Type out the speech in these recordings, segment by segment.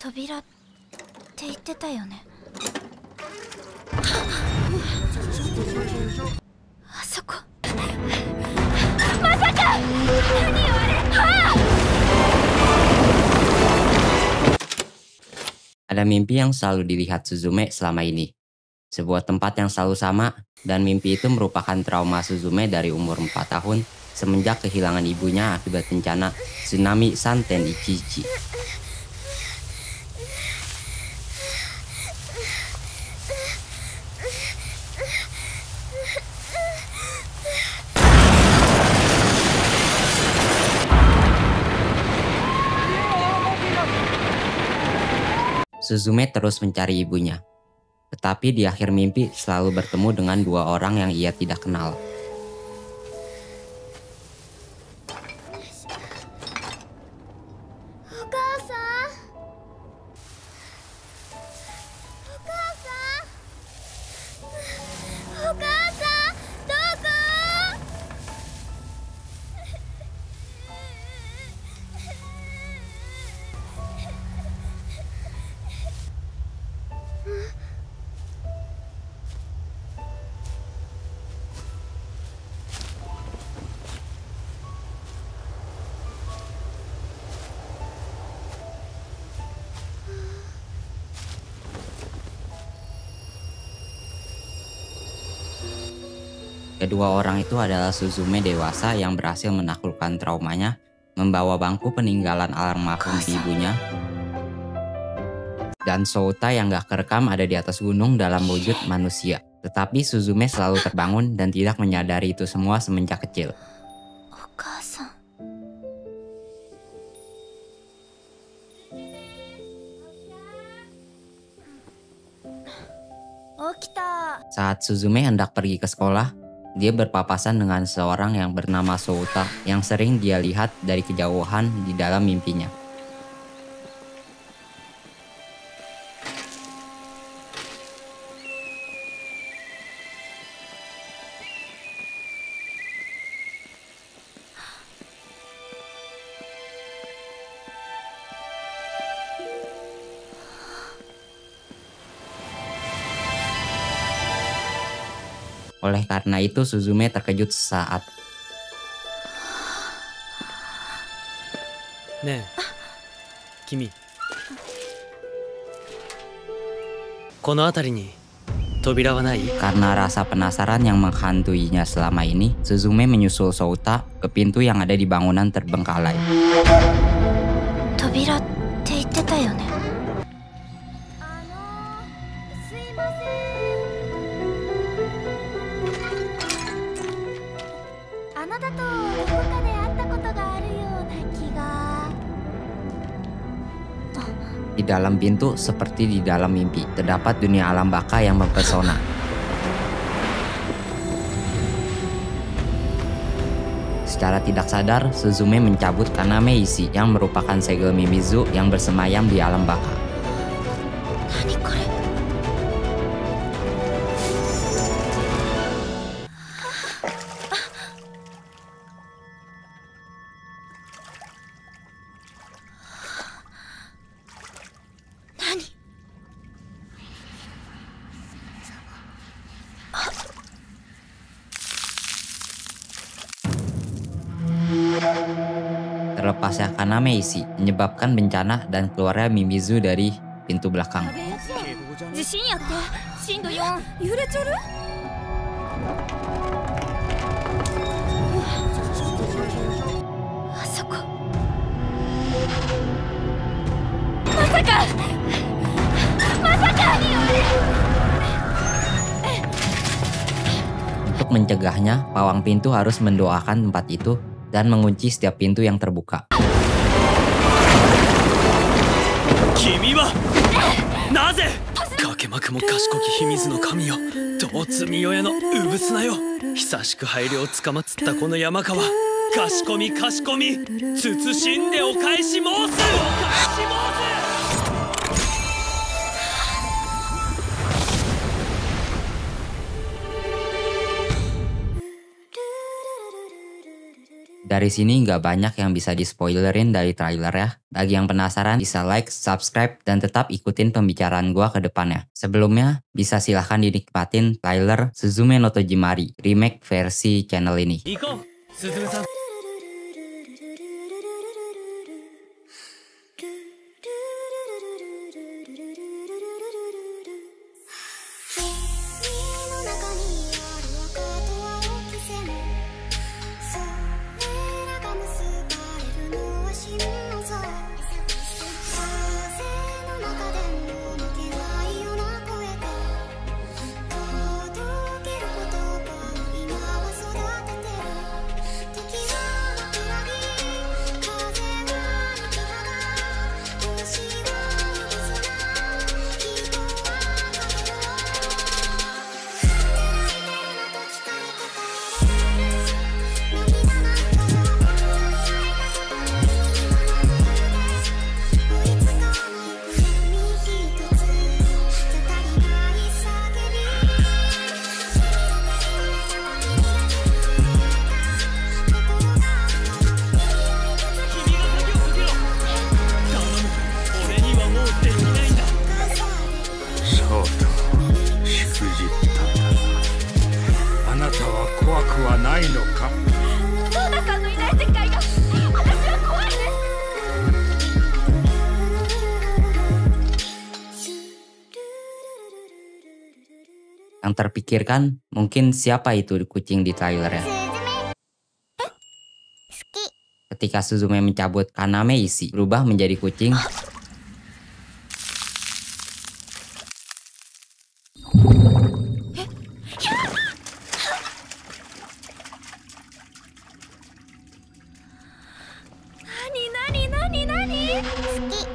扉って言ってたよね。あそこ。まさか。何よあれ。Ada mimpi yang selalu dilihat Suzume selama ini. Sebuah tempat yang selalu sama, dan mimpi itu merupakan trauma Suzume dari umur 4 tahun semenjak kehilangan ibunya akibat bencana tsunami Santen Ichichi. Suzume terus mencari ibunya. Tetapi di akhir mimpi selalu bertemu dengan 2 orang yang ia tidak kenal. Kedua orang itu adalah Suzume dewasa yang berhasil menaklukkan traumanya, membawa bangku peninggalan almarhum ibunya, dan Souta yang gak kerekam ada di atas gunung dalam wujud manusia. Tetapi Suzume selalu terbangun dan tidak menyadari itu semua semenjak kecil. Saat Suzume hendak pergi ke sekolah, dia berpapasan dengan seorang yang bernama Souta yang sering dia lihat dari kejauhan di dalam mimpinya. Oleh karena itu Suzume terkejut sesaat. Kimi. Kono atari ni tobira wa nai? Karena rasa penasaran yang menghantuinya selama ini, Suzume menyusul Souta ke pintu yang ada di bangunan terbengkalai. Tobiraって言ってたよね。Di dalam pintu, seperti di dalam mimpi, terdapat dunia alam baka yang mempesona. Secara tidak sadar, Suzume mencabut Kaname Isi yang merupakan segel Mimizu yang bersemayam di alam baka. Terlepasnya Kaname Isi menyebabkan bencana dan keluarnya Mimizu dari pintu belakang. Untuk mencegahnya, pawang pintu harus mendoakan tempat itu dan mengunci setiap pintu yang terbuka. Kimi wa naze? Kakemaku mo kashikoki himizu no kami yo. Doutsu miyoya no ubutsu na yo. Hisashiku haile o tsukamatsuta kono yamaka wa kashikomi kashikomi tsutsushinde okaishi mousu. Dari sini nggak banyak yang bisa di-spoilerin dari trailer ya. Bagi yang penasaran bisa like, subscribe, dan tetap ikutin pembicaraan gua ke depannya. Sebelumnya, bisa silahkan dinikmatin trailer Suzume no Tojimari, remake versi channel ini. 行こう鈴芽さん Yang terpikirkan mungkin siapa itu kucing di trailer ya. Ketika Suzume mencabut Kaname Isi berubah menjadi kucing,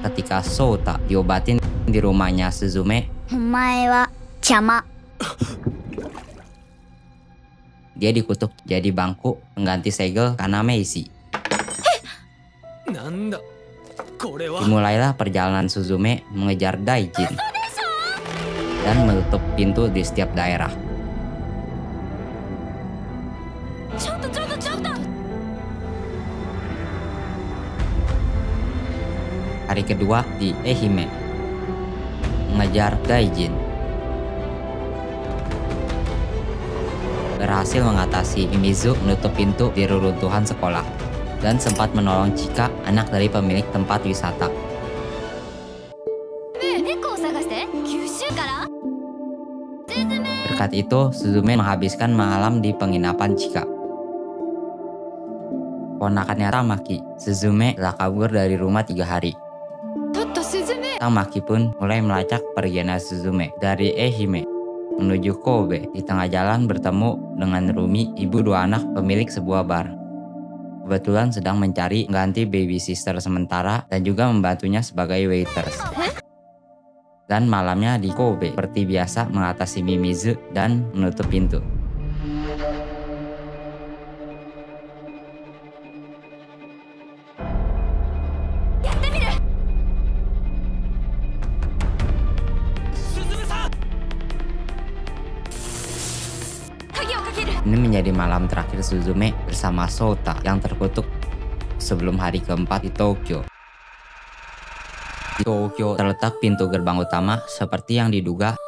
ketika Souta diobatin di rumahnya Suzume, お前は邪魔。 dia dikutuk jadi bangku pengganti segel Kaname Isi. なんだこれは Dimulailah perjalanan Suzume mengejar Daijin dan menutup pintu di setiap daerah. Hari kedua di Ehime, mengejar Daijin. Berhasil mengatasi Mimizu menutup pintu di reruntuhan sekolah dan sempat menolong Chika, anak dari pemilik tempat wisata. Berkat itu, Suzume menghabiskan malam di penginapan Chika. Ponakannya Tamaki, Suzume telah kabur dari rumah 3 hari. Tamaki pun mulai melacak perginya Suzume dari Ehime menuju Kobe. Di tengah jalan bertemu dengan Rumi, ibu 2 anak pemilik sebuah bar. Kebetulan sedang mencari ganti baby sister sementara dan juga membantunya sebagai waiters. Dan malamnya di Kobe, seperti biasa mengatasi Mimizu dan menutup pintu. Ini menjadi malam terakhir Suzume bersama Souta yang terkutuk sebelum hari keempat di Tokyo. Di Tokyo terletak pintu gerbang utama seperti yang diduga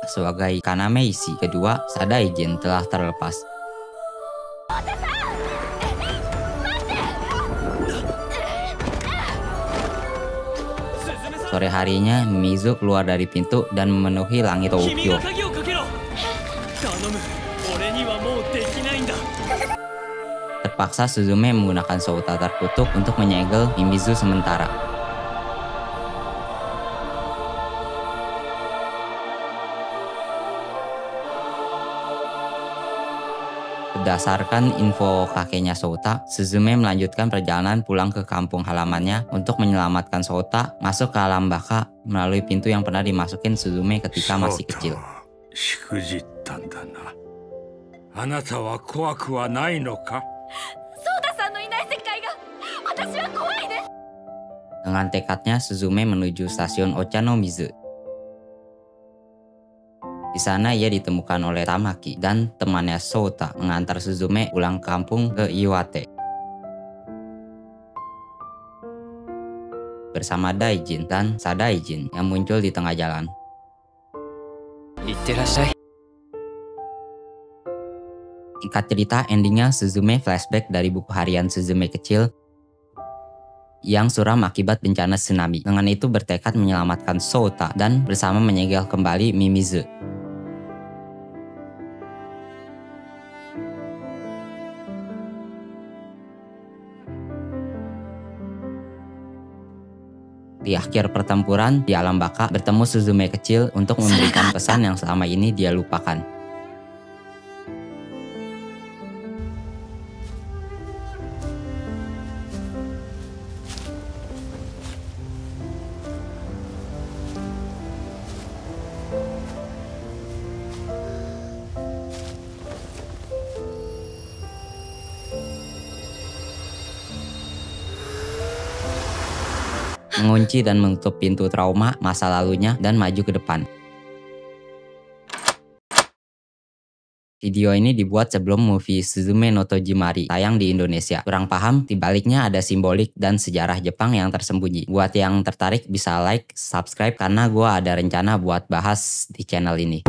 sebagai Kaname Isi kedua Sadaijin telah terlepas. Sore harinya Mizu keluar dari pintu dan memenuhi langit Tokyo. Terpaksa Suzume menggunakan Souta terkutuk untuk menyegel Mimizu sementara. Berdasarkan info kakeknya Souta, Suzume melanjutkan perjalanan pulang ke kampung halamannya untuk menyelamatkan Souta masuk ke alam baka melalui pintu yang pernah dimasukin Suzume ketika masih kecil. Dengan tekadnya, Suzume menuju stasiun Ochanomizu. Di sana ia ditemukan oleh Tamaki dan temannya Sota mengantar Suzume pulang kampung ke Iwate. Bersama Daijin dan Sadaijin yang muncul di tengah jalan. Itterashai. Singkat cerita, endingnya Suzume flashback dari buku harian Suzume kecil yang suram akibat bencana tsunami. Dengan itu bertekad menyelamatkan Sota dan bersama menyegel kembali Mimizu. Di akhir pertempuran di alam baka bertemu Suzume kecil untuk memberikan pesan yang selama ini dia lupakan. Mengunci dan menutup pintu trauma masa lalunya dan maju ke depan. Video ini dibuat sebelum movie Suzume no Tojimari tayang di Indonesia. Kurang paham, dibaliknya ada simbolik dan sejarah Jepang yang tersembunyi. Buat yang tertarik bisa like, subscribe karena gue ada rencana buat bahas di channel ini.